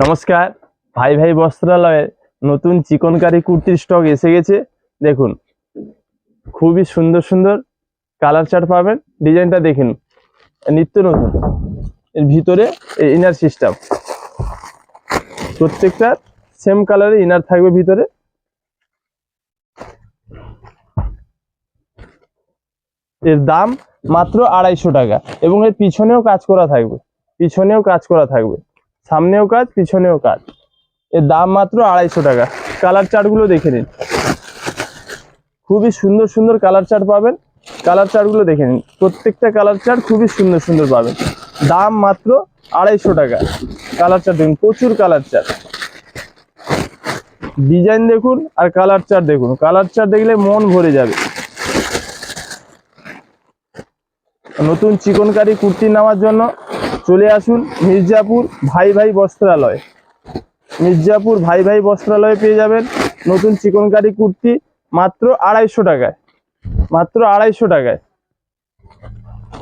নমস্কার, ভাই ভাই বস্ত্রালয়ে নতুন চিকনকারি কুর্তির স্টক এসে গেছে। দেখুন, খুবই সুন্দর সুন্দর কালার চার্ট পাবেন। ডিজাইনটা দেখুন, নিত্য নতুন। এর ভিতরে ইনার সিস্টেম, প্রত্যেকটা সেম কালারে ইনার থাকবে ভিতরে। এর দাম মাত্র 250 টাকা এবং এর পিছনেও কাজ করা থাকবে, সামনেও কাজ, পিছনেও কাজ। এর দাম মাত্র 250 টাকা। কালার চার্টগুলো দেখে নিন, খুবই সুন্দর সুন্দর কালার চার্ট পাবেন। কালার চার্টগুলো দেখে নিন, প্রত্যেকটা কালার চার্ট খুবই সুন্দর সুন্দর পাবেন। দাম মাত্র 250 টাকা। কালার চার্ট দেখুন, প্রচুর কালার চার্ট। ডিজাইন দেখুন আর কালার চার্ট দেখুন, কালার চার্ট দেখলে মন ভরে যাবে। নতুন চিকনকারি কুর্তি নেওয়ার জন্য চলে আসুন মির্জাপুর ভাই ভাই বস্ত্রালয়। মির্জাপুর ভাই ভাই বস্ত্রালয়ে পেয়ে যাবেন নতুন চিকনকারি কুর্তি মাত্র 250 টাকায়। মাত্র 250 টাকায়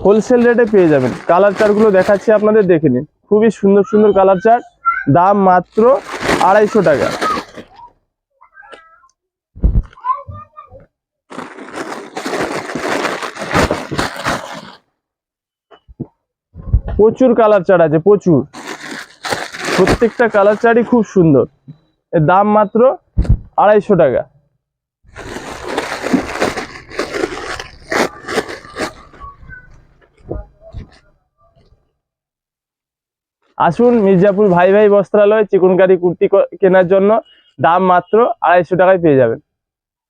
হোলসেল রেটে পেয়ে যাবেন। কালার চার্টগুলো দেখাচ্ছি আপনাদের, দেখে নিন। খুবই সুন্দর সুন্দর কালার চার্ট, দাম মাত্র 250 টাকা। প্রচুর কালার চার্ট আছে, প্রচুর। প্রত্যেকটা কালার চার্টই খুব সুন্দর। এর দাম মাত্র 250 টাকা। আসুন মির্জাপুর ভাই ভাই বস্ত্রালয় চিকনকারি কুর্তি কেনার জন্য। দাম মাত্র 250 টাকায় পেয়ে যাবেন।